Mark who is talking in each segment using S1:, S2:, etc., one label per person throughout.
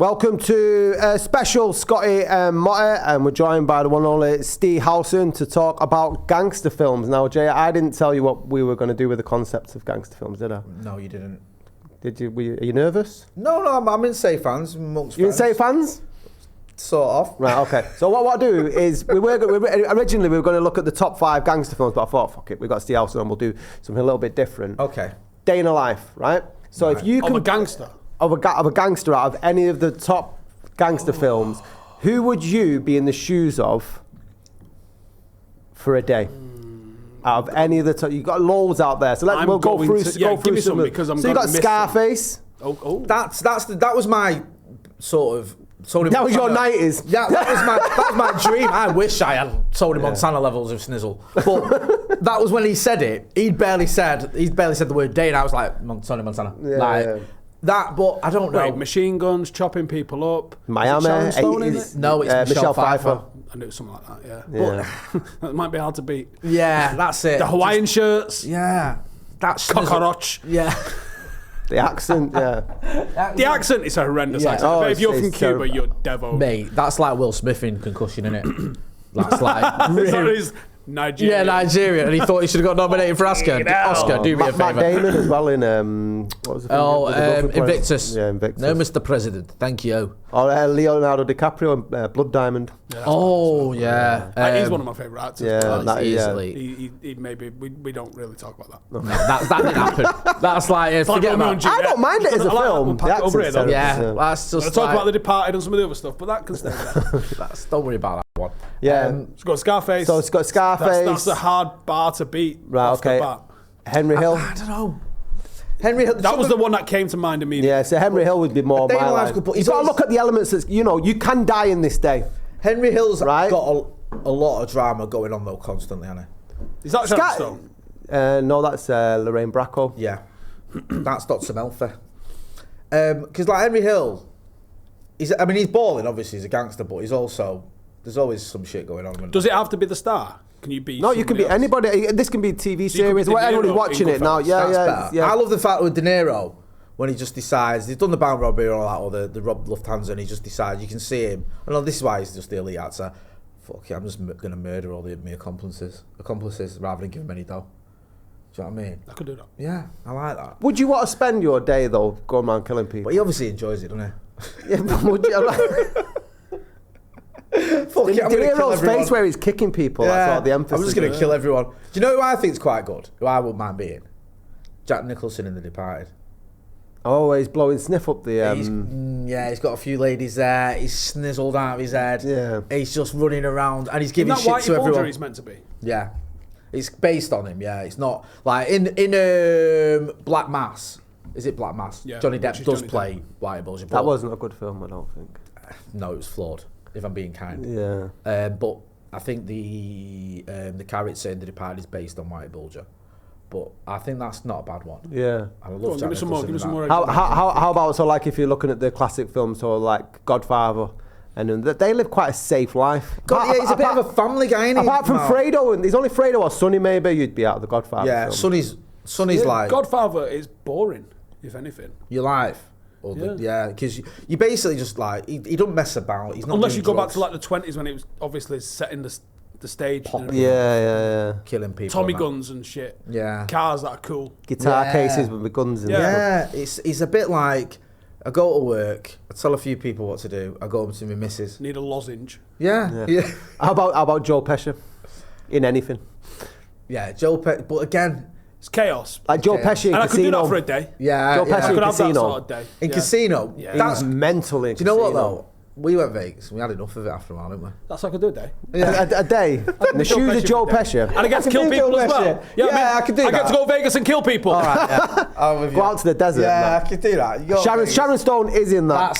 S1: Welcome to a special Scotty and Motty, and we're joined by the one and only Ste Howson to talk about gangster films. Now, Jay, I didn't tell you what we were going to do with the concept of gangster films, did I?
S2: No, you didn't.
S1: Did you? Are you nervous?
S2: No, I'm in safe hands.
S1: You in safe hands?
S2: Sort of.
S1: Right, okay. So what I'll do is, originally we were going to look at the top 5 gangster films, but I thought, fuck it, we've got Ste Howson and we'll do something a little bit different.
S2: Okay.
S1: Day in a life, right? So if you can...
S3: Of a gangster?
S1: Of a gangster out of any of the top gangster films, who would you be in the shoes of for a day? Out of any of the top, you've got loads out there. So we'll go through some.
S3: Because I'm
S1: so you got Scarface.
S3: Oh.
S2: That was my sort of Tony.
S1: That was your 90s.
S2: Yeah, that was my dream. I wish I had Tony Montana levels of snizzle. But that was when he said it. He'd barely said the word day, and I was like, Tony Montana. That, but I don't know.
S3: Wait, machine guns, chopping people up.
S1: Miami.
S3: Sharon Stone in it?
S2: No, it's Michelle Pfeiffer.
S3: I knew something like that, yeah. But that might be hard to beat.
S2: Yeah, that's it.
S3: The Hawaiian shirts.
S2: Yeah. That's
S3: cockroach.
S2: Yeah.
S1: The accent, yeah.
S3: The accent is a horrendous accent.
S1: Oh,
S3: but if you're from Cuba,
S1: terrible.
S3: you're devo.
S2: Mate, that's like Will Smith in Concussion, innit? That's like...
S3: He's Nigerian.
S2: Yeah, Nigerian. And he thought he should have got nominated for Oscar. Do me a favour.
S1: Matt Damon as well in, what was the film?
S2: Invictus.
S1: Yeah, Invictus.
S2: No, Mr. President. Thank you.
S1: Or Leonardo DiCaprio in Blood Diamond.
S3: Yeah, he's one of my favourite actors.
S1: Yeah,
S2: easily.
S3: He maybe we don't really talk about that.
S2: No, that didn't happen. That's like forget about.
S1: I don't mind it as a film.
S2: Yeah, that's just.
S3: Let's talk about The Departed and some of the other stuff, but that can stay there.
S2: Don't worry about that one.
S1: Yeah,
S3: it's got Scarface.
S1: So it's got Scarface.
S3: That's a hard bar to beat.
S1: Right. Okay. Henry Hill.
S2: I don't know. Henry Hill.
S3: That was the one that came to mind immediately.
S1: Yeah, so Henry Hill would be more my life. You've got to look at the elements that, you can die in this day.
S2: Henry Hill's got a lot of drama going on though constantly, hasn't he?
S3: Is that Sharon Stone?
S1: No, that's Lorraine Bracco.
S2: Yeah. That's Dr. Melfi. Because like Henry Hill, he's balling, obviously he's a gangster, but he's also, there's always some shit going on.
S3: Does it have to be the star? Can you be?
S1: No, you can be anybody. This can be a TV series. Everybody's watching it now. Yeah.
S2: I love the fact with De Niro, when he just decides, he's done the bank robbery or all that, or the rob Lufthansa, and he just decides, you can see him. I know this is why he's just the elite actor. Fuck yeah, I'm just going to murder all my accomplices rather than give them any dough. Do you know what I mean?
S3: I could do that.
S2: Yeah, I like that.
S1: Would you want to spend your day, though, going around killing people?
S2: But he obviously enjoys it, doesn't he?
S1: Yeah, but would you?
S2: Fuck it, I'm going to kill everyone.
S1: Face where he's kicking people, that's all the emphasis.
S2: I'm just going to kill everyone. Do you know who I think's quite good? Who I wouldn't mind being? Jack Nicholson in The Departed.
S1: Oh, he's blowing sniff up the...
S2: he's got a few ladies there. He's snizzled out of his head.
S1: Yeah.
S2: He's just running around and he's giving shit to everyone.
S3: Bulger he's meant to be.
S2: Yeah. It's based on him, yeah. It's not... Like, in Black Mass... Is it Black Mass?
S3: Yeah,
S2: Johnny Depp does play White Bulger.
S1: That wasn't a good film, I don't think.
S2: No, it was flawed, if I'm being kind.
S1: Yeah.
S2: But I think the character in The Departed is based on White Bulger. But I think that's not a bad one.
S1: Yeah.
S2: I love Jack
S3: Give me some more.
S1: How about, so like if you're looking at the classic films, so like Godfather, and they live quite a safe life.
S2: He's a bit of a family guy, isn't he?
S1: Apart from Fredo, and he's only Fredo or Sonny, maybe you'd be out of the Godfather.
S2: Yeah,
S1: film.
S2: Sonny's like
S3: Godfather is boring, if anything.
S2: Your life. Because you basically just like he doesn't mess about. He's not
S3: unless you go
S2: drugs.
S3: back to like the 20s when it was obviously setting the stage.
S1: Yeah.
S2: Killing people.
S3: Tommy guns and shit.
S2: Yeah.
S3: Cars that are cool.
S1: Guitar cases with the guns in them.
S2: Yeah, it's a bit like I go to work, I tell a few people what to do, I go home to my missus.
S3: Need a lozenge.
S2: Yeah.
S1: How about Joe Pesci? In anything?
S2: Yeah, Joe Pesci, but again...
S3: It's chaos.
S1: Like Joe Pesci in Casino.
S3: And I could do that for a day.
S2: Yeah.
S1: Joe Pesci
S3: I could
S1: in
S3: have
S1: Casino.
S3: that sort of day.
S2: In Casino?
S1: Yeah. That's mental in Casino.
S2: Do you know what though? We went Vegas, we had enough of it after a while, didn't we?
S3: That's how I could do a day.
S1: Yeah. a day? In the shoes of Joe Pesci.
S3: And I get to kill people as well.
S2: Yeah, I could do that.
S3: I get to go to Vegas and kill people.
S2: All right, yeah.
S1: Go out to the desert.
S2: Yeah, I could do that.
S1: Sharon Stone is in that.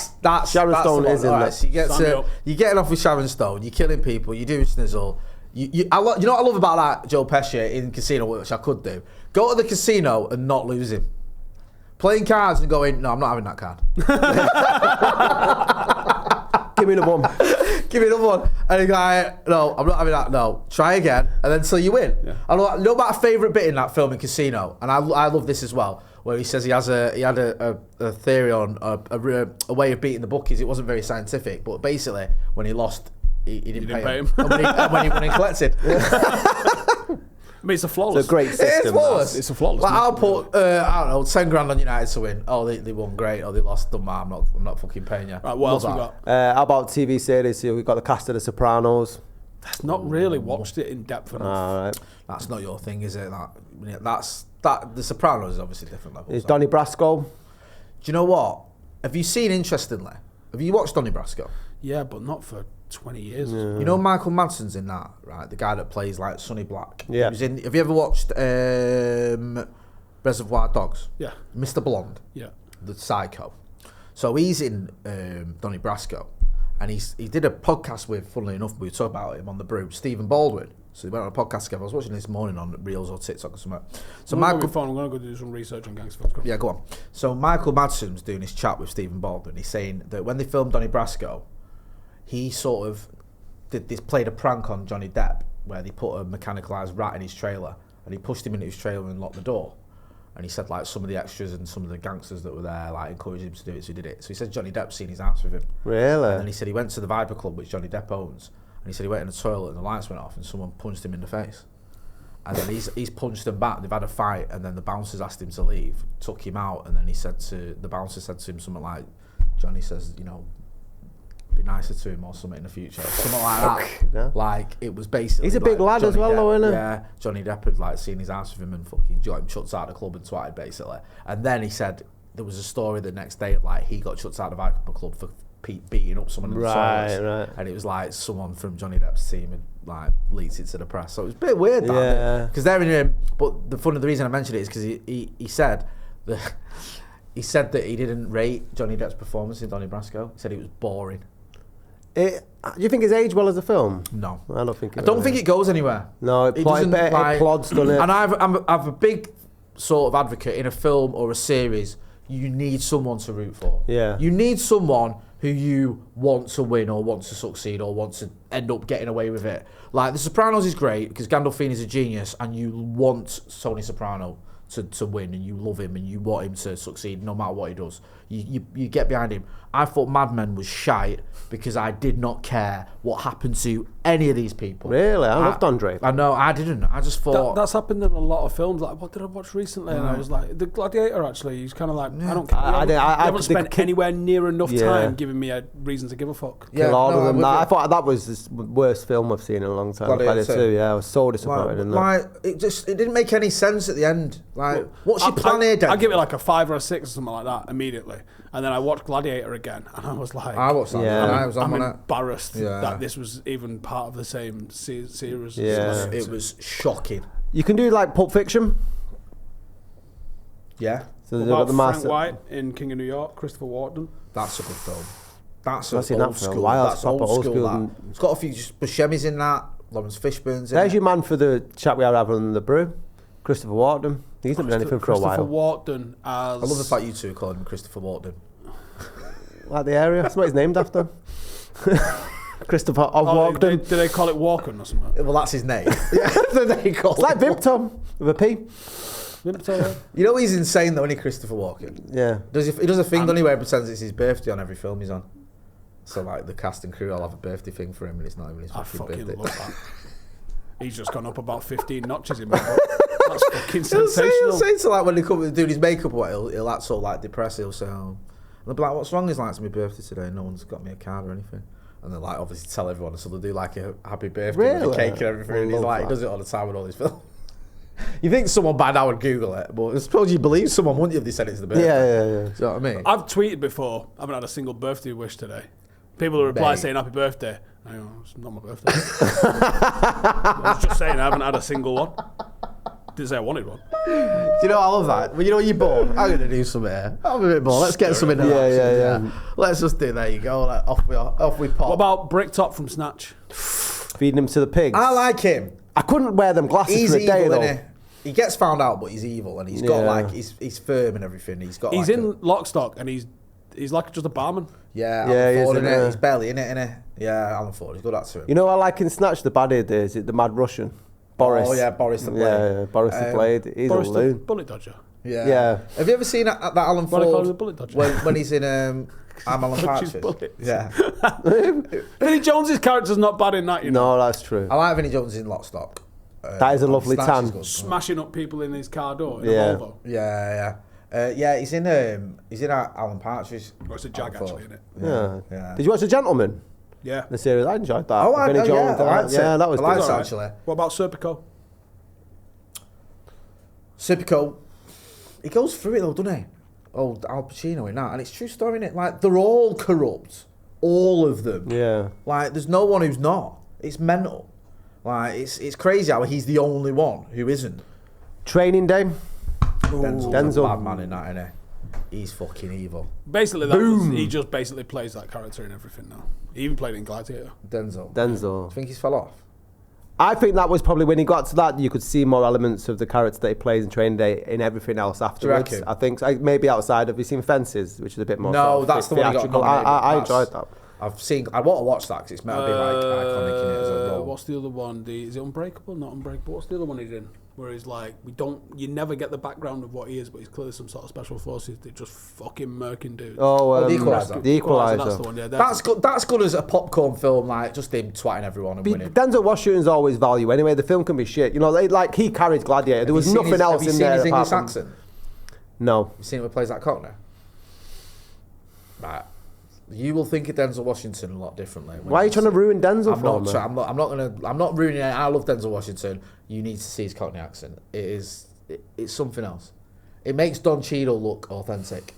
S2: Sharon Stone
S1: is in that.
S2: So you're getting off with Sharon Stone, you're killing people, you're doing snizzle. You know what I love about that Joe Pesci in Casino, which I could do? Go to the casino and not lose him. Playing cards and going, no, I'm not having that card.
S1: Give me the one.
S2: Give me the one. And the guy, no, I'm not having that. No, try again, and then till you win.
S3: Yeah.
S2: I know my favourite bit in that film in Casino, and I love this as well. where he says he had a theory on a way of beating the bookies. It wasn't very scientific, but basically when he lost, he didn't pay him. And when he collected.
S3: I mean, it's a flawless.
S1: It's a great system.
S2: It is flawless.
S3: It's a flawless.
S2: Like, I'll put, I don't know, 10 grand on United to win. Oh, they won, great. Oh, they lost, I'm not fucking paying you.
S3: Right, what else we got?
S1: How about TV series? We've got the cast of The Sopranos.
S3: That's not really watched it in depth enough.
S1: All right.
S2: That's not your thing, is it? The Sopranos is obviously different level.
S1: Is Donnie Brasco?
S2: Do you know what? Have you seen, interestingly, have you watched Donnie Brasco?
S3: Yeah, but not for 20 years.
S1: Yeah.
S2: You know Michael Madsen's in that, right? The guy that plays like Sonny Black.
S1: Yeah.
S2: He was in, have you ever watched Reservoir Dogs?
S3: Yeah.
S2: Mr. Blonde,
S3: Yeah.
S2: the psycho. So he's in Donnie Brasco, and he did a podcast with, funnily enough, we talked about him on the Brew, Stephen Baldwin. So they went on a podcast together. I was watching this morning on Reels or TikTok or something. So
S3: I'm going to go do some research on Gangster.
S2: Yeah, go on. So Michael Madsen's doing his chat with Stephen Baldwin. He's saying that when they filmed Donnie Brasco, he sort of played a prank on Johnny Depp where they put a mechanicalised rat in his trailer and he pushed him into his trailer and locked the door. And he said like some of the extras and some of the gangsters that were there like encouraged him to do it, so he did it. So he said Johnny Depp's seen his ass with him.
S1: Really?
S2: And then he said he went to the Viper Club, which Johnny Depp owns, and he said he went in the toilet and the lights went off and someone punched him in the face. And then he's punched them back. They've had a fight, and then the bouncers asked him to leave, took him out, and then the bouncer said to him something like, Johnny says, you know, be nicer to him or something in the future, something like that.
S1: Yeah.
S2: Like it was basically.
S1: He's a big lad as well, though, isn't he?
S2: Yeah, Johnny Depp had like seen his ass with him and fucking like chucked out of the club and twatted basically. And then he said there was a story the next day of like he got chucked out of the Viper Club for beating up someone in the toilets.
S1: Right.
S2: And it was like someone from Johnny Depp's team had like leaked it to the press. So it was a bit weird that.
S1: Yeah.
S2: Because they're in him. But the reason I mentioned it is because he said that that he didn't rate Johnny Depp's performance in Donnie Brasco. He said it was boring.
S1: Do you think it's aged well as a film?
S2: No,
S1: I don't think.
S2: I don't think it goes anywhere.
S1: No, it plods, doesn't it?
S2: And I'm a big sort of advocate in a film or a series. You need someone to root for.
S1: Yeah.
S2: You need someone who you want to win or want to succeed or want to end up getting away with it. Like The Sopranos is great because Gandolfini's a genius and you want Tony Soprano to win and you love him and you want him to succeed no matter what he does. You get behind him. I thought Mad Men was shite because I did not care what happened to any of these people.
S1: Really? I loved Andre.
S2: I know, I didn't. I just thought...
S3: That's happened in a lot of films. Like, what did I watch recently? And I was like, The Gladiator, actually. He's kind of like, I don't care. I haven't spent anywhere near enough time giving me a reason to give a fuck.
S1: Yeah, I thought that was the worst film I've seen in a long time. Gladiator 2, yeah. I was so disappointed in that.
S2: Like, it didn't make any sense at the end. Like, what's your plan here, Dan?
S3: I'd give it like a 5 or a 6 or something like that immediately. And then I watched Gladiator again, and I was like...
S2: I watched that.
S1: Yeah.
S3: I'm embarrassed that this was even part of the same series.
S1: Yeah.
S2: It was shocking.
S1: You can do like Pulp Fiction.
S2: Yeah.
S1: So
S3: What
S1: they've got
S3: about
S1: the
S3: Frank
S1: master.
S3: White in King of New York, Christopher Walken?
S2: That's a good film. That's
S1: I've seen
S2: old
S1: that for a
S2: school.
S1: while.
S2: That's
S1: It's proper
S2: old
S1: old
S2: school.
S1: school.
S2: That. It's got a few Buscemi's in that. Lawrence Fishburne's in
S1: There's
S2: it.
S1: your man for the chat we had having the brew. Christopher Walken. He's not been anything for a
S3: Christopher
S1: while.
S3: Walken as...
S2: I love the fact you two call him Christopher Walken.
S1: Like the area. That's what he's named after. Christopher of Walken.
S3: Do they call it Walken or something?
S2: Well, that's his name. Yeah, that's the name he calls
S1: It's like
S2: him.
S1: Viptom with a P.
S2: You know he's insane though, isn't he, Christopher Walken?
S1: Yeah.
S2: He does a thing, doesn't he, where he pretends it's his birthday on every film he's on. So like the cast and crew all have a birthday thing for him and it's not even his
S3: I
S2: fucking
S3: fucking
S2: birthday.
S3: love that. He's just gone up about 15 notches in my book. That's fucking sensational.
S2: He'll say to like when they come doing his makeup, what he'll act so like depressed. He'll say, "Oh," and they'll be like, "What's wrong?" He's like, "It's my birthday today. No one's got me a card or anything." And they like obviously tell everyone, so they'll do like a happy birthday with a cake and everything. And he's like, he does it all the time with all his films. You think someone by now would Google it, but I suppose you believe someone, wouldn't you, if they said it's the birthday?
S1: Yeah.
S2: Do you know what I mean?
S3: I've tweeted before. I haven't had a single birthday wish today. People will reply saying happy birthday. I go, it's not my birthday. I was just saying I haven't had a single one. Didn't say I wanted one.
S2: Do you know I love that? Well, you know you're bored. I'm going to do something here. I'm a bit bored. Let's get something.
S1: Yeah.
S2: Let's just do. There you go. Like, off we pop.
S3: What about Bricktop from Snatch?
S1: Feeding him to the pigs.
S2: I like him.
S1: I couldn't wear them glasses
S2: He's
S1: for a day
S2: evil,
S1: though.
S2: innit? He gets found out, but he's evil, and he's got like he's firm and everything. He's got.
S3: He's
S2: like
S3: in Lockstock, and he's like just a barman.
S2: Alan Ford,
S1: he is,
S2: innit?
S1: yeah.
S2: He's barely in it, innit? Yeah, Alan Ford. He's good at it.
S1: You know, I like in Snatch the baddie is it the Mad Russian, Boris.
S2: Oh yeah, Boris the Blade.
S1: Yeah, Boris the Blade. He's
S3: Boris
S1: a
S3: the
S1: loon.
S3: Bullet Dodger.
S1: Yeah.
S2: Have you ever seen that Alan
S3: What I call
S2: Ford
S3: the bullet dodger.
S2: when he's in I'm Alan
S3: Dodges
S2: Partridge?
S3: bullets.
S2: Yeah.
S3: Vinnie Jones's character's not bad in that, you know.
S1: No, that's true.
S2: I like Vinnie Jones in Lock Stock.
S1: That is a lovely
S2: Snatch
S1: tan.
S2: is good.
S3: Smashing up people in his car door in
S1: Yeah.
S3: a Volvo.
S2: Yeah, he's in Alan Partridge.
S3: Or it's a Jag,
S2: Alan Ford.
S3: actually, isn't it?
S1: Yeah. Did you watch The Gentleman?
S3: Yeah.
S1: The series? I enjoyed that.
S2: Oh,
S1: Vinnie Jones,
S2: I liked it.
S1: yeah, that was
S2: I liked
S1: good.
S2: it, actually.
S3: What about Serpico?
S2: Serpico, he goes through it though, doesn't he? Oh, Al Pacino in that, and it's a true story, innit? Like, they're all corrupt, all of them.
S1: Yeah.
S2: Like, there's no one who's not. It's mental. Like, it's crazy how he's the only one who isn't.
S1: Training Day.
S2: Denzel's a bad man in that, innit? He's fucking evil.
S3: Basically, he just basically plays that character in everything now. He even played in Gladiator.
S2: Denzel.
S1: Denzel.
S2: I think he's fell off.
S1: I think that was probably when he got to that, you could see more elements of the character that he plays in Training Day in everything else afterwards.
S2: reckon?
S1: I think so. Maybe outside of, you seen Fences, which is a bit more.
S2: No,
S1: sort of
S2: that's the one he got
S1: theatrical.
S2: nominated.
S1: I
S2: That's-
S1: enjoyed that.
S2: I want to watch that because it's meant to be like iconic in it as a role.
S3: What's the other one? Is it Unbreakable? Not Unbreakable. What's the other one he's in? Where he's like, you never get the background of what he is, but he's clearly some sort of special forces that just fucking murking dudes.
S1: Oh,
S2: The Equalizer.
S1: The Equalizer.
S3: That's the one. Yeah,
S2: That's good. That's good as a popcorn film, like just him twatting everyone and winning.
S1: Denzel Washington's always value anyway. The film can be shit. You know, like he carried Gladiator. There was nothing else in there.
S2: Have you seen his
S1: apart
S2: English
S1: from-
S2: accent?
S1: No.
S2: You seen him who plays that Cockney? Right. You will think of Denzel Washington a lot differently.
S1: Why are you trying to ruin Denzel for me?
S2: I'm not ruining it. I love Denzel Washington. You need to see his Cockney accent. It's something else. It makes Don Cheadle look authentic.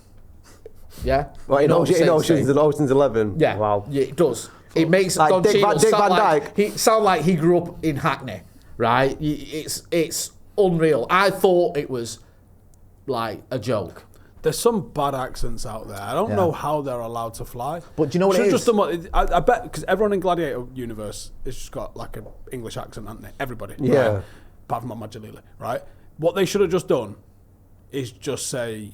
S2: Yeah.
S1: Well, in
S2: No
S1: Ocean's
S2: sense,
S1: Ocean's 11.
S2: yeah.
S1: Wow.
S2: Yeah, it does. It makes
S1: Like
S2: Don
S1: Dick
S2: Cheadle
S1: Dick
S2: sound
S1: Van
S2: like
S1: Dyke.
S2: he sound like he grew up in Hackney, right? It's unreal. I thought it was like a joke.
S3: There's some bad accents out there. I don't
S2: Yeah.
S3: know how they're allowed to fly.
S2: But do you know what it
S3: Should've
S2: is?
S3: just done what, I bet, because everyone in Gladiator universe has just got like an English accent, haven't they? Everybody.
S1: Yeah.
S3: Right? Apart from Ahmad Jalili, right? What they should have just done is just say,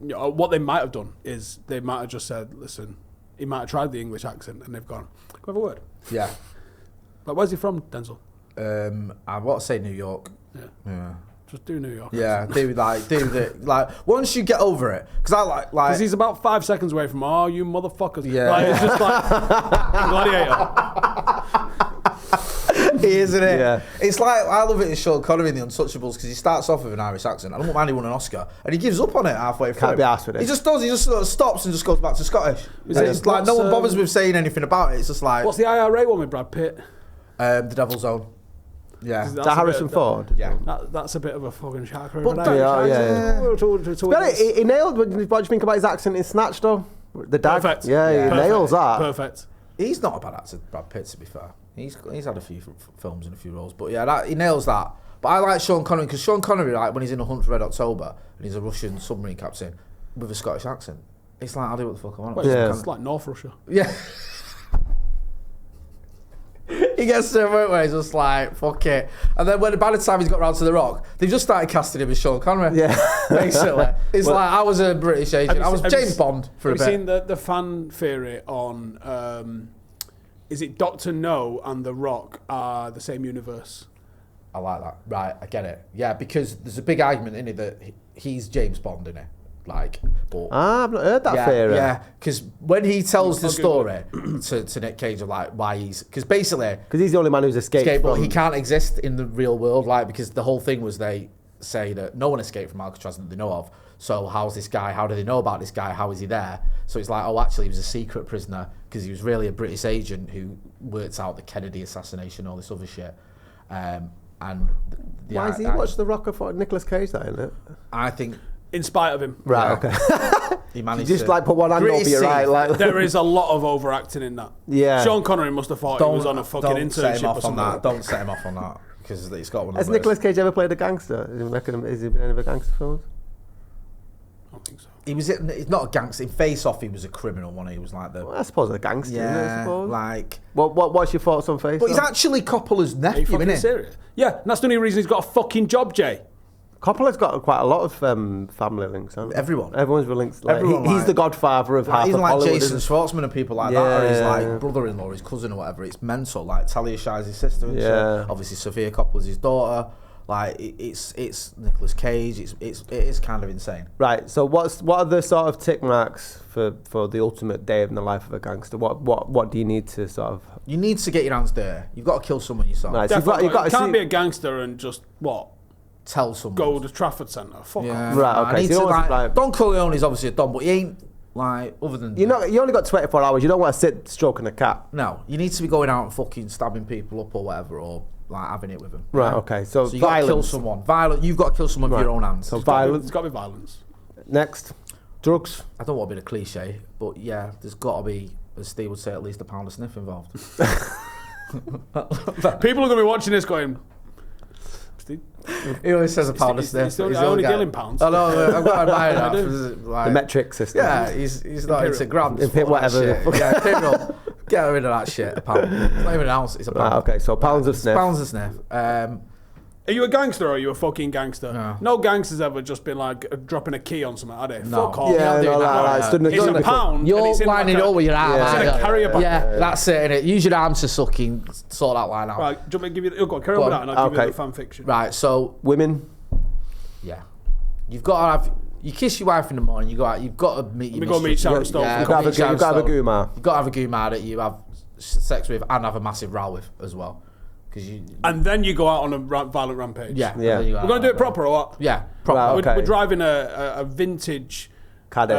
S3: you know, what they might have done is they might have just said, listen, he might have tried the English accent and they've gone, can I have a word?
S2: Yeah.
S3: Like, where's he from, Denzel?
S2: I want to say New York.
S3: Yeah.
S2: Yeah.
S3: Just do New York.
S2: Yeah, do once you get over it, because I like
S3: Because he's about 5 seconds away from, oh, you motherfuckers.
S2: Yeah.
S3: Like, it's just like, Gladiator.
S2: he isn't it?
S1: Yeah.
S2: It's like I love it in Sean Connery in The Untouchables because he starts off with an Irish accent. I don't mind he won an Oscar, and he gives up on it halfway through.
S1: Can't be arsed with it.
S2: He just does. He just sort of stops and just goes back to Scottish.
S3: Is
S2: And
S3: it-
S2: it's like no
S3: what's,
S2: one bothers with saying anything about it. It's just like
S3: What's the IRA one with Brad Pitt?
S2: The Devil's Zone. Yeah.
S3: That's
S1: Is
S3: a
S1: that
S3: bit
S1: Harrison
S3: of-
S1: Ford?
S2: Yeah.
S3: That's a bit of a fucking shark.
S2: But
S1: He nailed. What do you think about his accent in Snatch, though? The dad.
S3: Perfect.
S1: Yeah, he
S3: Perfect.
S1: nails that.
S3: Perfect.
S2: He's not a bad actor, Brad Pitt, to be fair. He's had a few films and a few roles, but yeah, he nails that. But I like Sean Connery because Sean Connery, like when he's in A Hunt for Red October and he's a Russian submarine captain with a Scottish accent, it's like I'll do what the fuck I want.
S3: Well,
S1: Yeah.
S3: It's like North Russia.
S2: Yeah. He gets to a point where he's just like, fuck it. And then by the time he's got round to The Rock, they've just started casting him as Sean Connery.
S1: Yeah.
S2: Basically. It's
S1: Well,
S2: like, I was a British agent. I was
S3: Have you
S2: James Bond for a
S3: Have you
S2: bit.
S3: seen the fan theory on, is it Dr. No and The Rock are the same universe?
S2: I like that. Right, I get it. Yeah, because there's a big argument in it that he's James Bond, isn't it? Like, but
S1: I've not heard that
S2: yeah,
S1: theory.
S2: yeah, because when he tells the
S3: Okay.
S2: story to Nick Cage of like why he's, because basically
S1: Because he's the only man who's escaped.
S2: but
S1: from-
S2: he can't exist in the real world, like, because the whole thing was they say that no one escaped from Alcatraz that they know of. So how's this guy? How do they know about this guy? How is he there? So it's like, oh, actually, he was a secret prisoner because he was really a British agent who worked out the Kennedy assassination, all this other shit. And
S1: Why is he watched The Rock for Nicolas Cage, that, isn't it?
S2: I think
S3: In spite of him.
S1: Right,
S2: Yeah.
S1: okay.
S2: he managed
S1: Just
S2: to
S1: like put one hand
S2: Gritty
S1: over your
S2: scene.
S1: eye. Like,
S3: There is a lot of overacting in that.
S1: Yeah.
S3: Sean Connery must have thought he was on a fucking
S2: don't set him
S3: internship or
S2: off on
S3: something.
S2: that. Don't set him off on that because he's got one.
S1: has Nicolas Cage ever played a gangster? Has he been in any of the gangster films?
S3: I don't think so.
S2: He was. He's not a gangster. In Face Off, he was a criminal. One. He was like the.
S1: Well, I suppose a gangster, isn't it, I
S2: Yeah,
S1: suppose?
S2: like.
S1: What's your thoughts on Face
S2: But he's
S1: Off?
S2: actually Coppola's
S3: Are you
S2: nephew,
S3: fucking
S2: isn't he?
S3: serious? Yeah, and that's the only reason he's got a fucking job, Jay.
S1: Coppola's got quite a lot of family links, hasn't he?
S2: Everyone.
S1: Everyone's linked. Like,
S2: Everyone,
S1: he's
S2: like-
S1: the godfather of half
S2: Even
S1: of
S2: like
S1: Hollywood.
S2: Jason
S1: isn't
S2: Schwartzman and people like that, or his
S1: Yeah.
S2: like brother-in-law, his cousin or whatever. It's mental. Like Talia Shire's his sister, and
S1: Yeah.
S2: shit. Obviously Sophia Coppola's his daughter. Like it's Nicolas Cage. It is kind of insane.
S1: Right. So what are the sort of tick marks for the ultimate day in the life of a gangster? What do you need to sort of?
S2: You need to get your hands dirty. You've got to kill someone yourself.
S1: Right, so
S3: Definitely.
S1: you've got
S3: You
S1: to
S3: can't
S1: see-
S3: be a gangster and just what?
S2: Tell someone.
S3: Go to Trafford Centre. Fuck off.
S1: Right,
S2: I
S1: okay,
S2: need
S1: so you
S2: to,
S1: don't want to,
S2: like,
S1: like-
S2: Don Corleone is obviously a don, but he ain't like other than
S1: You only got 24 hours. You don't want to sit stroking a cat.
S2: No, you need to be going out and fucking stabbing people up or whatever, or like having it with them.
S1: Right. Okay. So
S2: So you got to kill
S1: violence.
S2: someone. Violent. You've got to kill someone with
S1: Right.
S2: your own hands.
S1: So
S3: It's gotta be-
S1: violence.
S3: It's got to be violence.
S1: Next, drugs.
S2: I don't want to be a cliche, but yeah, there's got to be, as Steve would say, at least a pound of sniff involved.
S3: People are going to be watching this going, Steve,
S2: He always says a pound of
S3: he's
S2: sniff.
S3: still-
S2: He's
S3: I
S2: the
S3: only
S2: guy.
S3: deal in pounds.
S2: I know. I've got to admire that.
S3: do.
S2: Like,
S1: The metric system.
S2: Yeah, he's not into grams.
S1: In pit,
S2: fuck that
S1: whatever the
S2: shit.
S1: fuck.
S2: Yeah, Imperial. Get rid of that shit. A pound. It's not even an ounce. It's a pound.
S1: Right, okay. So pounds of sniff.
S2: Pounds of sniff.
S3: are you a gangster or are you a fucking gangster?
S2: No.
S3: No gangster's ever just been like dropping a key on something, are they?
S2: No.
S3: Fuck off.
S2: You're
S1: Yeah,
S2: not doing
S1: no,
S2: that,
S1: like,
S2: no.
S1: stood in the
S3: It's
S1: gun
S3: a
S1: because-
S3: pound. and
S2: You're
S3: it's in
S2: lining
S3: like
S2: it up with your arm.
S1: Yeah.
S3: It's in
S2: aren't
S3: a
S2: you?
S3: carrier bag.
S2: Yeah, that's it, innit? Use your arms to sucking sort that line out.
S3: Right, do you want me to give you? Go on, carry on
S2: Go
S3: with
S2: on.
S3: that, and I'll give
S1: Okay.
S3: you the fan fiction.
S2: Right, so
S1: Women.
S2: yeah, you've got to have. You kiss your wife in the morning. You go out. You've got to meet your.
S3: We go meet
S2: mistress.
S3: Sharon Stone.
S2: Yeah,
S1: You've got to have a
S2: Sharon Stone.
S1: goomar.
S2: You've got to have a goomar that you have sex with and have a massive row with as well, because you.
S3: And then you go out on a violent rampage.
S2: Yeah,
S1: Yeah.
S2: then you go
S3: We're going to do it
S2: out.
S3: proper or what?
S2: Yeah, proper.
S1: Right, okay.
S3: We're driving a vintage
S1: Caddy.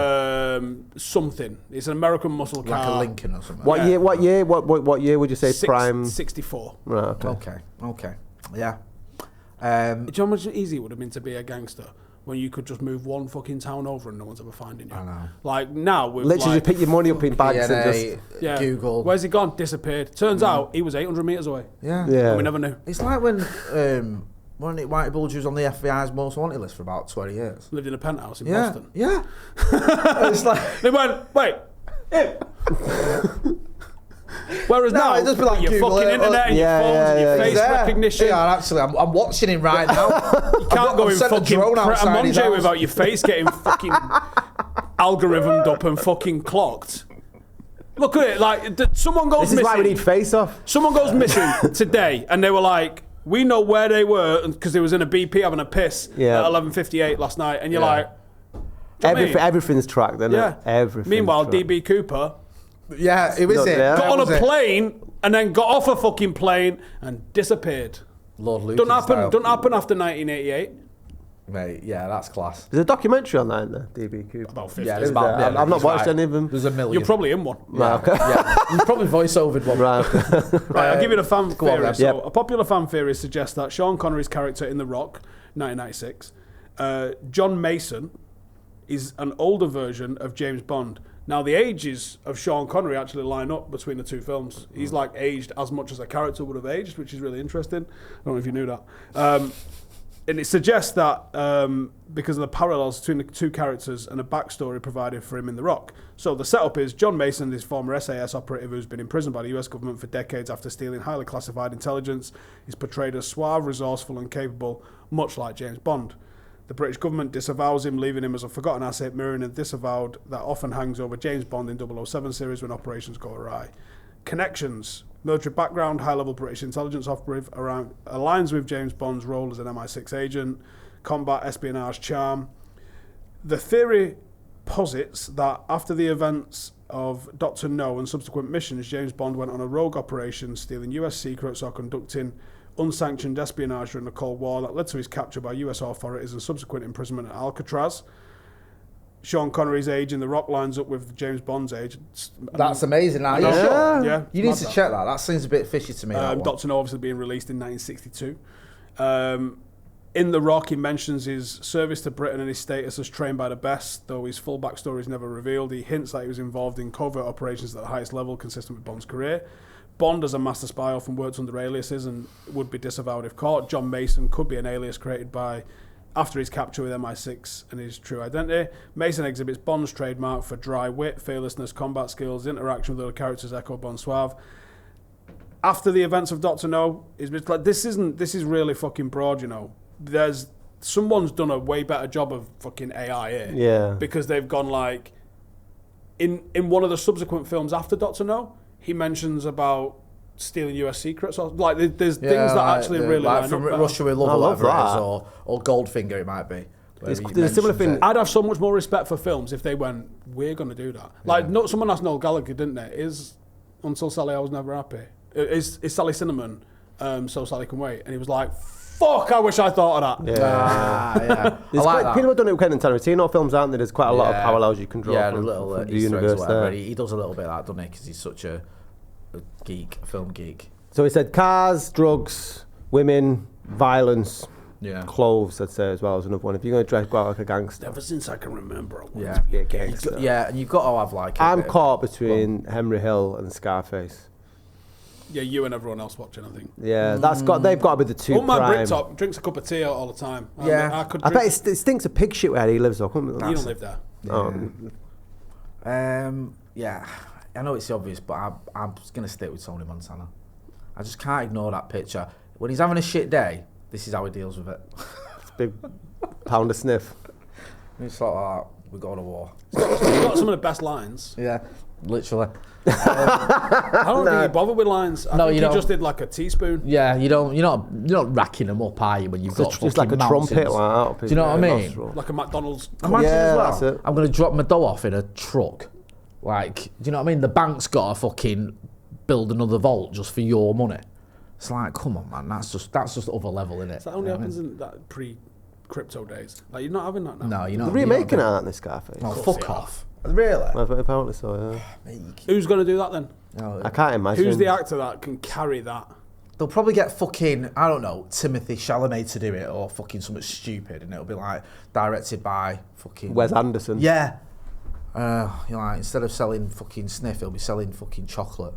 S3: something. It's an American muscle car.
S2: Like a Lincoln or something.
S1: What
S3: yeah.
S1: year? What year? What year would you say prime?
S3: 64.
S1: Right. Okay.
S2: Okay. Yeah.
S3: Do you know how much easier it would have been to be a gangster when you could just move one fucking town over and no one's ever finding you?
S2: I know.
S3: Like now, with
S1: Literally,
S3: like,
S1: just pick your money up in bags and
S2: DNA,
S1: just.
S3: yeah,
S2: Google.
S3: Where's he gone? Disappeared. Turns out he was 800 meters away.
S2: Yeah.
S1: Yeah.
S3: And we never knew.
S2: It's like when wasn't it Whitey Bulger was on the FBI's most wanted list for about 20 years.
S3: Lived in a penthouse in
S2: Yeah.
S3: Boston.
S2: Yeah. It's like.
S3: They went, wait. him. Whereas
S2: No,
S3: now,
S2: it does be like
S3: your
S2: Google
S3: fucking
S2: it,
S3: internet and
S1: yeah,
S3: your phones and
S1: yeah,
S3: your
S1: yeah.
S3: face
S2: Yeah.
S3: recognition.
S2: Yeah, actually, I'm watching him right now.
S3: You can't go in
S2: sent a
S3: fucking
S2: drone outside his
S3: Pret-a-Manger
S2: house.
S3: without your face getting fucking algorithmed up and fucking clocked. Look at it, like someone goes
S1: This is
S3: missing.
S1: why we need face off.
S3: Someone goes missing today, and they were like, "We know where they were because they was in a BP having a piss
S1: Yeah.
S3: at 11:58 last night," and you're
S2: Yeah.
S3: like, "Do you know what I mean?"
S1: Everything's tracked, isn't
S3: Yeah.
S1: it? Everything.
S3: Meanwhile, DB Cooper
S2: Yeah, it was
S1: Not
S2: it.
S1: there.
S3: got
S2: That
S3: on
S2: was
S3: a
S2: it.
S3: plane and then got off a fucking plane and disappeared.
S2: Lord Luke.
S3: Don't happen after 1988.
S2: Mate, yeah, that's class.
S1: There's a documentary on that, isn't there? DB Cooper.
S3: About 50.
S2: Yeah,
S1: Is
S2: there's about.
S1: there?
S2: Yeah,
S1: I've not
S2: there's
S1: watched
S2: right.
S1: any of them.
S2: There's a million.
S3: You're probably in one.
S1: Right, okay.
S2: Yeah, you probably voice-overed one.
S1: Right, okay.
S3: Right, I'll give you the fan
S2: Go on
S3: theory.
S2: then.
S3: So,
S1: Yep.
S3: a popular fan theory suggests that Sean Connery's character in The Rock, 1996, John Mason, is an older version of James Bond. Now, the ages of Sean Connery actually line up between the two films. He's like aged as much as a character would have aged, which is really interesting. I don't know if you knew that. And it suggests that because of the parallels between the two characters and a backstory provided for him in The Rock. So the setup is John Mason, this former SAS operative who's been imprisoned by the US government for decades after stealing highly classified intelligence, is portrayed as suave, resourceful and capable, much like James Bond. The British government disavows him, leaving him as a forgotten asset, mirroring a disavowed that often hangs over James Bond in 007 series when operations go awry. Connections. Military background, high-level British intelligence operative, aligns with James Bond's role as an MI6 agent. Combat, espionage, charm. The theory posits that after the events of Dr. No and subsequent missions, James Bond went on a rogue operation, stealing US secrets or conducting unsanctioned espionage during the Cold War that led to his capture by US authorities and subsequent imprisonment at Alcatraz. Sean Connery's age in The Rock lines up with James Bond's age.
S2: That's amazing. Now,
S3: Yeah.
S2: you sure?
S3: Yeah.
S2: You need
S3: Mad
S2: to
S3: that.
S2: check that. That seems a bit fishy to me. that one.
S3: Dr. No obviously being released in 1962. In The Rock, he mentions his service to Britain and his status as trained by the best, though his full backstory is never revealed. He hints that he was involved in covert operations at the highest level, consistent with Bond's career. Bond, as a master spy, often worked under aliases and would be disavowed if caught. John Mason could be an alias created by after his capture with MI6 and his true identity. Mason exhibits Bond's trademark for dry wit, fearlessness, combat skills, interaction with other characters echo Bond suave. After the events of Dr. No, it's like this is really fucking broad, you know. There's someone's done a way better job of fucking AI here.
S1: Yeah.
S3: Because they've gone like in one of the subsequent films after Dr. No, he mentions about stealing US secrets. Or, like, there's things that actually really
S2: like
S3: line
S2: from
S3: up
S2: Russia with Love,
S1: I
S2: or
S1: love
S2: whatever it is,
S1: that.
S2: or Goldfinger, it might be.
S1: There's a similar thing.
S3: I'd have so much more respect for films if they went, we're going to do that. Like, no, someone asked Noel Gallagher, didn't they? Is Until Sally I Was Never Happy? Is Sally Cinnamon, So Sally Can Wait? And he was like, fuck, I wish I thought of that.
S2: Yeah.
S1: There's
S2: I like
S1: quite,
S2: that.
S1: people have done it with Quentin Tarantino films, aren't there? There's quite a lot of parallels you can draw
S2: Yeah,
S1: from,
S2: the little
S1: from the
S2: Easter eggs or
S1: universe
S2: whatever.
S1: there.
S2: He does a little bit of that, doesn't he? Because he's such a geek, a film geek.
S1: So he said cars, drugs, women, violence,
S2: Yeah.
S1: clothes, I'd say, as well as another one. If you're going to dress go out like a gangster.
S3: Ever since I can remember, I wanted
S2: Yeah.
S3: to be a
S1: You've
S3: gangster.
S1: got-
S2: Yeah, and you've got to have like.
S1: I'm caught between Henry Hill and Scarface.
S3: Yeah, you and everyone else watching, I think.
S1: Yeah, they've got to be the two
S3: Oh, my
S1: prime.
S3: Bricktop drinks a cup of tea all the time.
S2: Yeah.
S3: I could
S1: I
S3: drink.
S1: bet it stinks of pig shit where he lives, though.
S3: You don't live there.
S2: Yeah, I know it's obvious, but I'm just gonna stick with Tony Montana. I just can't ignore that picture. When he's having a shit day, this is how he deals with it.
S1: Big pound of sniff.
S2: It's like that. We go to war.
S3: He's got some of the best lines.
S2: Yeah, literally.
S3: I don't think he bothered with lines. I
S2: No,
S3: think
S2: you
S3: he
S2: don't.
S3: just did like a teaspoon.
S2: Yeah, you're not racking them up, are you? When you've got
S1: It's like a
S2: fucking
S1: trumpet
S2: mountains?
S1: like that. Up
S2: Do you know what I mean?
S1: nostril.
S3: Like a McDonald's.
S2: Imagine
S1: Yeah,
S2: as well.
S1: that's it.
S2: I'm gonna drop my dough off in a truck. Like, do you know what I mean? The bank's got to fucking build another vault just for your money. It's like, come on, man. That's just other level, isn't it?
S3: That only happens in that pre-crypto days. Like, you're not having that now.
S2: No, you're not.
S1: They're remaking
S2: you're not
S1: that in this Scarface.
S2: Oh,
S3: course
S2: fuck
S3: they are.
S2: off. Really?
S1: Apparently so, yeah.
S3: Who's going to do that then?
S2: No,
S1: I can't imagine.
S3: Who's the actor that can carry that?
S2: they'll probably get fucking, I don't know, Timothy Chalamet to do it, or fucking something stupid, and it'll be like directed by fucking
S1: Wes Anderson.
S2: Yeah. You know, like, instead of selling fucking sniff, he'll be selling fucking chocolate.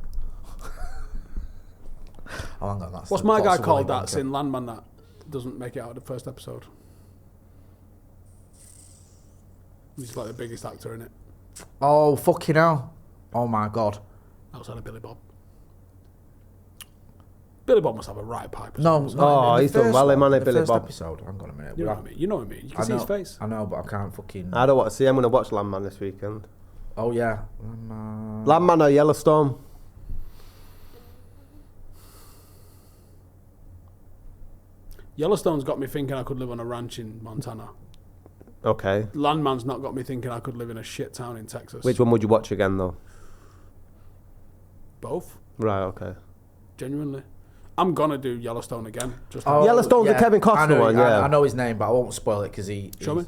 S2: Oh, hang on, that's
S3: What's
S2: the
S3: my guy
S2: thoughts of
S3: called
S2: Willy
S3: that's
S2: Wonka.
S3: in Landman that doesn't make it out of the first episode? He's like the biggest actor in it,
S2: Oh, fucking hell. Oh my god.
S3: outside of Billy Bob. Billy Bob must have a right pipe. or
S2: No,
S3: something.
S1: Oh,
S2: in the
S1: he's done
S2: first
S1: well,
S2: one,
S1: man,
S2: in the
S1: Billy
S2: first
S1: Bob.
S2: episode. Hang on a minute.
S3: You know what I mean? You know what I mean? You can
S2: I
S3: see
S2: know,
S3: his face.
S2: I know, but I can't fucking.
S1: I don't want to see. I'm going to watch Landman this weekend.
S2: Oh yeah.
S1: Landman or Yellowstone?
S3: Yellowstone's got me thinking I could live on a ranch in Montana.
S1: Okay.
S3: Landman's not got me thinking I could live in a shit town in Texas.
S1: Which one would you watch again, though?
S3: Both,
S1: Right, okay.
S3: genuinely. I'm gonna do Yellowstone again. Just
S2: Oh,
S1: Yellowstone's the Kevin Costner
S2: I know,
S1: one, yeah.
S2: I know his name, but I won't spoil it because
S3: Show me.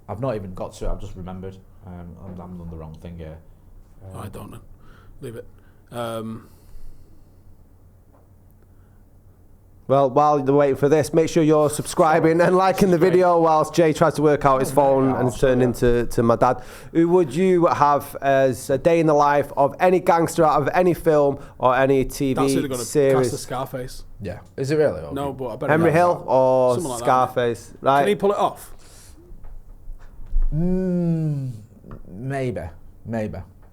S2: I've not even got to it. I've just remembered. I'm on the wrong thing here.
S3: I don't know. Leave it.
S1: Well, while you're waiting for this, make sure you're subscribing and liking the video whilst Jay tries to work out his phone and it's turned into my dad. Who would you have as a day in the life of any gangster out of any film or any
S3: That's who they're
S1: TV
S3: gonna cast the
S1: series?
S3: Scarface.
S2: Yeah. Is it really?
S3: No, but I bet
S1: Henry Hill or
S3: Something like that,
S1: Scarface?
S3: Can he
S1: Right.
S3: pull it off?
S2: Maybe.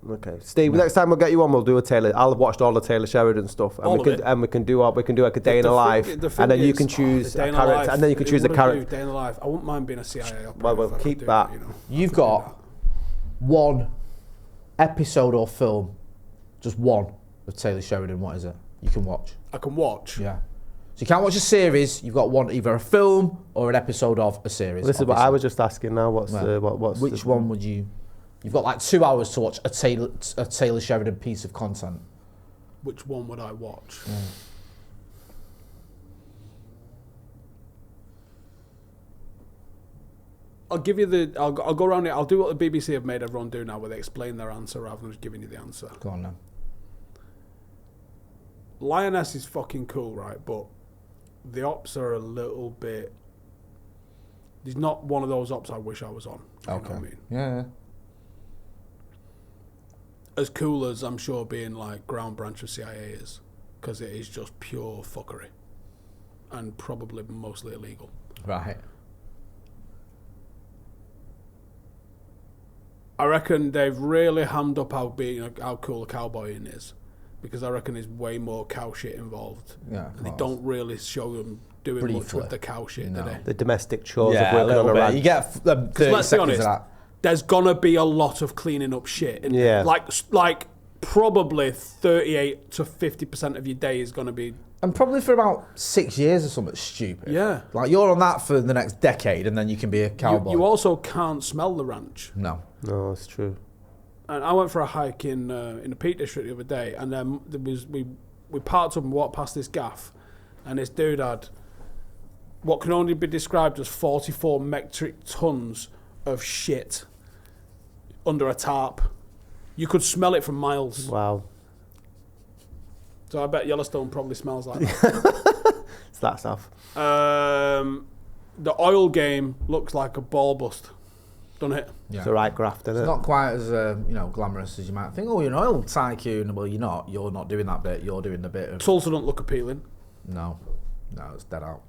S1: Okay, Steve. Next time we'll get you on. We'll do a Taylor. I'll have watched all the Taylor Sheridan stuff, and
S3: All
S1: we
S3: of
S1: can
S3: it?
S1: and we can do like a day in
S3: The
S1: a life,
S3: thing- the thing
S1: and then you
S3: is-
S1: can choose
S3: Day
S1: a
S3: in
S1: character,
S3: Life,
S1: and then you can choose a
S3: what would I do?
S1: character.
S3: Day in the life. I wouldn't mind being a CIA operative.
S1: Well, we'll
S3: if I could
S1: keep
S3: do
S1: that.
S3: You know.
S2: You've got one episode or film, just one of Taylor Sheridan. What is it? You can watch.
S3: I can watch.
S2: Yeah. So you can't watch a series. You've got one, either a film or an episode of a series.
S1: This is what I
S2: obviously.
S1: was just asking now. What's
S2: Right.
S1: what's
S2: Which one would you? You've got like 2 hours to watch a Taylor Sheridan piece of content.
S3: Which one would I watch? I'll give you the. I'll go around it. I'll do what the BBC have made everyone do now, where they explain their answer rather than just giving you the answer.
S2: Go on then.
S3: Lioness is fucking cool, right? But the ops are a little bit. He's not one of those ops I wish I was on. You know what I mean?
S2: Yeah.
S3: As cool as I'm sure being like ground branch of CIA is, because it is just pure fuckery, and probably mostly illegal.
S2: Right.
S3: I reckon they've really hammed up how cool a cowboying is, because I reckon there's way more cow shit involved.
S2: Yeah, of
S3: And they
S2: course.
S3: don't really show them doing much
S2: Briefly.
S3: with the cow shit,
S2: No.
S3: do they?
S1: the domestic chores
S2: Yeah,
S1: of
S2: a
S1: working
S2: little
S1: on a
S2: bit.
S1: ranch?
S2: You get 30
S3: Let's be
S2: seconds
S3: honest,
S2: of that.
S3: there's gonna be a lot of cleaning up shit.
S1: Yeah.
S3: Like probably 38 to 50% of your day is going to be...
S2: And probably for about 6 years or something stupid.
S3: Yeah.
S2: Like, you're on that for the next decade, and then you can be a cowboy.
S3: You also can't smell the ranch.
S2: No.
S1: No, it's true.
S3: And I went for a hike in the Peak District the other day, and then we parked up and walked past this gaff, and this dude had what can only be described as 44 metric tons of shit under a tarp. You could smell it from miles.
S1: Wow.
S3: So I bet Yellowstone probably smells like that.
S1: It's that stuff.
S3: The oil game looks like a ball bust, doesn't it?
S2: Yeah.
S1: It's the right graft, isn't
S2: It's
S1: it?
S2: not quite as glamorous as you might think. Oh, you're an oil tycoon. Well, you're not. You're not doing that bit. You're doing the bit of...
S3: Tulsa don't look appealing.
S2: No, it's dead out.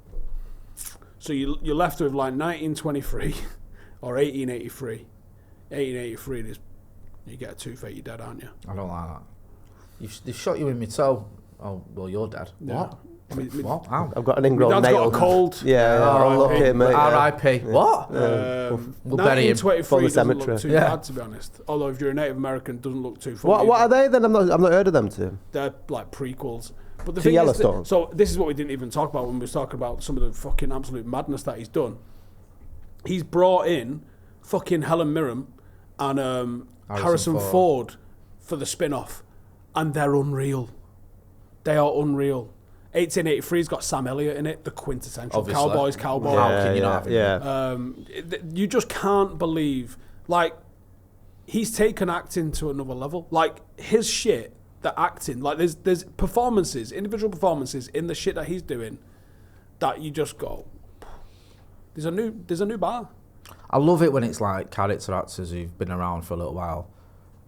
S3: So you're left with like 1923 or 1883. 1883, you get a toothache, you're dead, aren't you?
S2: I don't like that. They've shot you in my toe. Oh, well, you're dead.
S3: Yeah.
S2: What? What? How?
S1: I've got an ingrown
S3: My dad's
S1: nail.
S3: got a cold.
S1: Yeah,
S3: R.I.P.
S1: look here, mate.
S2: R.I.P. What?
S3: Um,
S2: We'll bury him.
S3: 1923
S1: From the
S3: doesn't
S1: cemetery.
S3: look too
S2: Yeah.
S3: bad, to be honest. Although if you're a Native American, it doesn't look too funny.
S1: What are they then? I've not heard of them too.
S3: They're like prequels. But the
S1: To
S3: thing
S1: Yellowstone?
S3: is, so this is what we didn't even talk about when we was talking about some of the fucking absolute madness that he's done. He's brought in fucking Helen Mirren and Harrison Ford for the spin-off, and they're unreal. They are unreal. 1883's got Sam Elliott in it, the quintessential
S2: Obviously.
S3: cowboy.
S2: How can you not have him?
S3: You just can't believe, like, he's taken acting to another level. Like, his shit, the acting, like, there's performances, individual performances in the shit that he's doing that you just go, there's a new bar.
S2: I love it when it's like character actors who've been around for a little while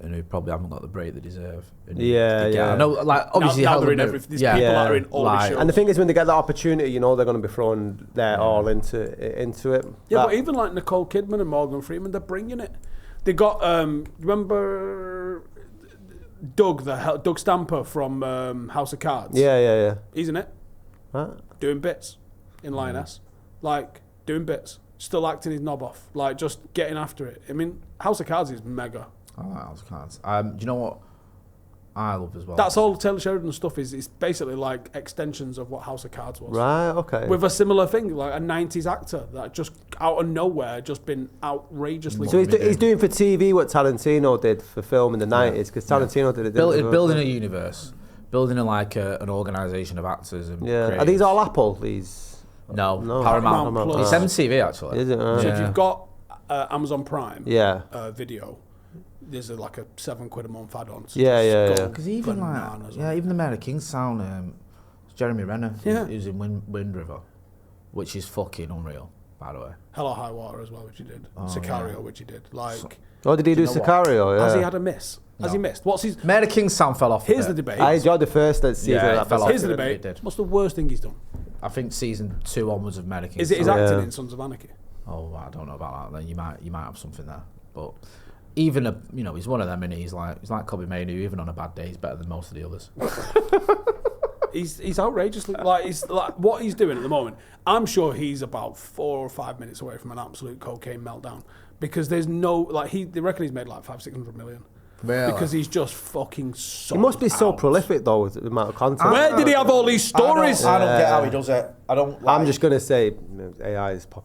S2: and who probably haven't got the break they deserve. And
S1: Yeah,
S2: they get-
S1: yeah.
S2: I know, like, obviously...
S3: now
S2: Helen
S3: they're in
S2: Mirren-
S3: everything. These
S2: yeah.
S3: people
S1: Yeah.
S3: are in all
S2: Like-
S3: the shows.
S1: And the thing is, when they get the opportunity, you know they're going to be throwing their all into it.
S3: Yeah, but even like Nicole Kidman and Morgan Freeman, they're bringing it. They got remember Doug Stamper from House of Cards.
S1: yeah.
S3: He's in it,
S1: Right.
S3: doing bits in Lioness, like doing bits, still acting his knob off, like just getting after it. I mean, House of Cards is mega.
S2: I like House of Cards. Do you know what I love as well?
S3: That's all Taylor Sheridan stuff is. It's basically like extensions of what House of Cards was.
S1: Right. Okay.
S3: With a similar thing, like a 90s actor that just out of nowhere just been outrageously
S1: So
S3: good.
S1: he's doing for TV what Tarantino did for film in the 90s, because Tarantino did it. didn't he?
S2: building a universe, building an organisation of actors and
S1: Yeah. Are
S2: creators.
S1: these all Apple? These?
S2: No,
S1: No.
S2: Paramount.
S3: Paramount
S2: It's
S3: Plus.
S2: MTV actually.
S1: Is it?
S3: So if
S2: Yeah.
S3: you've got Amazon Prime
S1: Yeah.
S3: video, there's like a £7 a month add-on. So
S1: Yeah,
S3: just
S1: yeah,
S3: go
S1: yeah.
S2: Because even
S3: bananas on it.
S2: even the Mayor of Kingstown, Jeremy Renner,
S3: Yeah.
S2: who's in Wind River, which is fucking unreal, by the way.
S3: Hell or High Water as well, which he did.
S2: Oh,
S3: Sicario,
S2: yeah.
S3: which he did. Like,
S1: Oh, did he do
S2: you know what?
S1: Sicario? Yeah.
S3: has he had a miss? Has he missed? What's his?
S2: Mayor of Kingstown fell off. a
S3: Here's the
S2: bit.
S3: debate.
S1: I enjoyed the first season
S2: Yeah,
S1: of
S2: it
S1: that.
S2: fell off.
S3: Here's the
S2: It
S3: debate.
S2: did.
S3: What's the worst thing he's done?
S2: I think season 2 onwards of Mayor of Kingstown.
S3: Is it his acting
S1: Yeah.
S3: in Sons of Anarchy?
S2: Oh, I don't know about that. Then you might have something there, but. Even he's one of them, and he's like Kobe Maynard, who even on a bad day, he's better than most of the others.
S3: He's outrageously he's like what he's doing at the moment. I'm sure he's about 4 or 5 minutes away from an absolute cocaine meltdown because there's no they reckon he's made like 500-600 million
S2: Really?
S3: because he's just fucking so.
S1: He must be so
S3: out.
S1: prolific though with the amount of content.
S3: Where did he have all these stories?
S2: I don't get how he does it. I don't.
S1: I'm just gonna say AI is pop.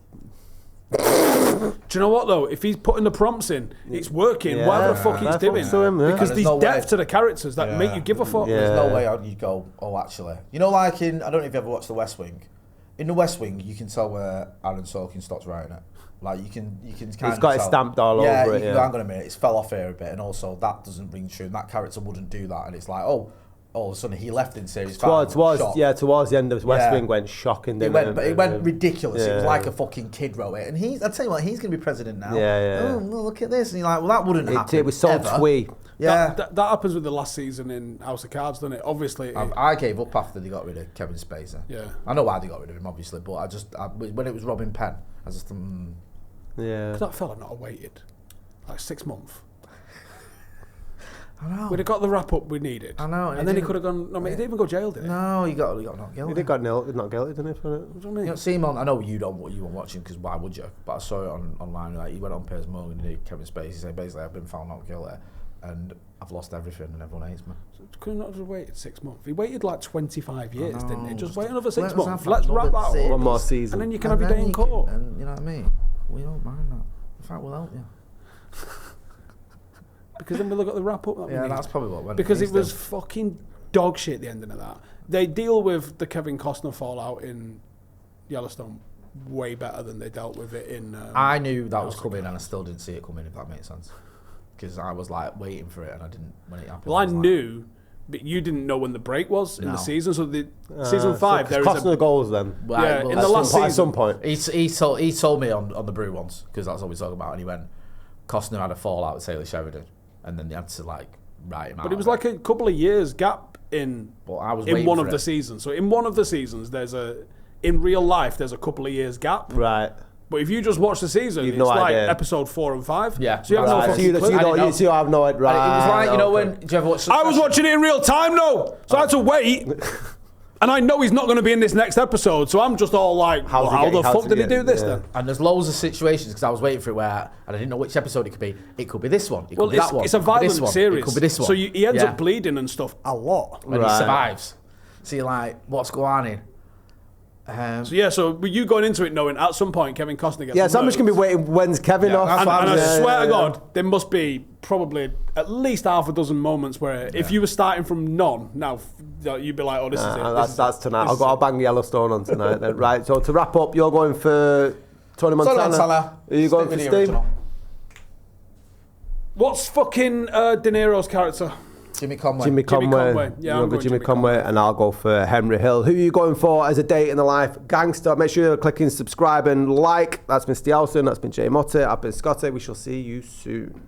S3: Do you know what though? If he's putting the prompts in, it's working.
S1: Yeah.
S3: Whatever the fuck he's
S1: Fair
S3: doing,
S1: fucks to him, yeah.
S3: because
S2: There's
S3: there's
S2: no
S3: depth
S2: way.
S3: to the characters that make you give a fuck.
S1: Yeah.
S2: There's no way you'd go, oh, actually. You know, like I don't know if you've ever watched The West Wing. In The West Wing, you can tell where Aaron Sorkin stops writing it. Like, you can kind of
S1: It's got it
S2: tell.
S1: stamped all
S2: yeah,
S1: over
S2: you
S1: it.
S2: can
S1: Yeah.
S2: go, hang on a minute, it's fell off here a bit, and also that doesn't ring true, and that character wouldn't do that, and it's like, all of a sudden he left in series 5.
S1: Towards the end of West
S2: Yeah.
S1: Wing went shocking.
S2: It went ridiculous. It was
S1: Yeah.
S2: like a fucking kid wrote it, and I tell you what, he's going to be president now.
S1: Yeah.
S2: Oh, well, look at this, and you're like, well, that wouldn't happen.
S1: It was so
S2: ever.
S1: twee.
S2: Yeah.
S3: That happens with the last season in House of Cards, doesn't it? Obviously,
S2: I gave up after they got rid of Kevin Spacey.
S3: Yeah.
S2: I know why they got rid of him, obviously, but when it was Robin Penn, I just
S1: Yeah.
S3: that fella not have waited like 6 months.
S2: I know.
S3: We'd have got the wrap up we needed.
S2: I know,
S3: and
S2: it
S3: then he
S2: didn't-
S3: could have gone. No, he didn't even go jail, did he?
S2: No, he got not
S1: He
S2: guilty.
S1: did got not guilty, didn't he? For it?
S3: What do you mean?
S2: You know, see him on. I know you weren't watching because why would you? But I saw it online. Like he went on Piers Morgan and did Kevin Spacey. He said basically I've been found not guilty. and I've lost everything, and everyone hates me.
S3: Could he not have waited 6 months? He waited like 25 years,
S2: know,
S3: didn't he? Just
S2: just
S3: wait another 6
S2: let us
S3: months.
S2: have
S3: Let's
S2: that
S3: wrap that
S2: another
S3: up.
S1: One more season.
S3: And then you can have your day in court.
S2: And you know what I mean? We don't mind that. In fact, we'll help you.
S3: Because then we look at the wrap up that we
S2: Yeah,
S3: need.
S2: that's probably what went.
S3: Because it
S2: against
S3: was
S2: him.
S3: fucking dog shit at the end of that. They deal with the Kevin Costner fallout in Yellowstone way better than they dealt with it in...
S2: I knew that was coming, and I still didn't see it coming, if that makes sense. Because I was like waiting for it, and I didn't when it happened.
S3: Well, I
S2: was like,
S3: knew, but you didn't know when the break was in the
S2: No.
S3: season. So the season 5, there is
S1: Costner
S3: a...
S1: goals then.
S2: Well,
S3: Yeah,
S2: well,
S3: in
S2: at
S3: the last
S2: some
S1: At some point.
S2: He told me on the brew once, because that's what we talking about, and he went, Costner had a fallout with Taylor Sheridan, and then they had to like write him out.
S3: But it was like a couple of years gap in
S2: I was
S3: in
S2: waiting
S3: one
S2: for
S3: of
S2: it.
S3: the seasons. So in one of the seasons, in real life, there's a couple of years gap.
S1: Right.
S3: But if you just watch the season,
S1: You've
S3: it's
S1: no
S3: like
S1: idea.
S3: episode 4 and 5.
S2: Yeah.
S3: So you have no
S1: Right. So
S3: fucking
S1: you,
S3: clue.
S1: so you
S2: I didn't know.
S1: don't, so you have no idea. Right.
S2: And it was like, you know,
S1: okay.
S2: when do you ever watch?
S3: I was watching it in real time, though. So I had to wait. And I know he's not going to be in this next episode. So I'm just all like,
S1: How's he
S3: how
S1: getting-
S3: the
S1: how's
S3: fuck
S1: he
S3: did he
S1: getting-
S3: do this
S1: yeah.
S3: then?
S2: And there's loads of situations because I was waiting for it and I didn't know which episode it could be. It could be this one. It could
S3: Well,
S2: be that one.
S3: it's a
S2: it could be this
S3: violent
S2: one,
S3: series.
S2: It could be this one.
S3: So he ends
S2: Yeah.
S3: up bleeding and stuff a lot.
S2: and he
S1: Right.
S2: survives. So you're like, what's going on here?
S3: So yeah, so were you going into it knowing at some point Kevin Costner gets
S1: Yeah, so I'm just going to be
S3: murdered?
S1: waiting. When's Kevin
S2: Yeah,
S1: off?
S2: that's
S3: And,
S2: what
S3: and I
S2: Yeah,
S3: swear to God, there must be probably at least half a dozen moments where if you were starting from none, now you'd be like, oh, this is it.
S1: That's tonight.
S3: This is
S1: I'll
S3: it.
S1: bang Yellowstone on tonight then. Right, so to wrap up, you're going for Tony Montana.
S2: Montana.
S1: Are you going for
S2: Stick with the
S1: Steve?
S2: original.
S3: What's fucking De Niro's character?
S2: Jimmy Conway.
S1: Jimmy Conway.
S3: Conway. Yeah,
S1: You're
S3: I'm
S1: going for
S3: going
S1: Jimmy
S3: Jimmy
S1: Conway, and I'll go for Henry Hill. Who are you going for as a date in the life? Gangster. Make sure you're clicking subscribe and like. That's been Ste Howson. That's been Ste Motty. I've been Scotty. We shall see you soon.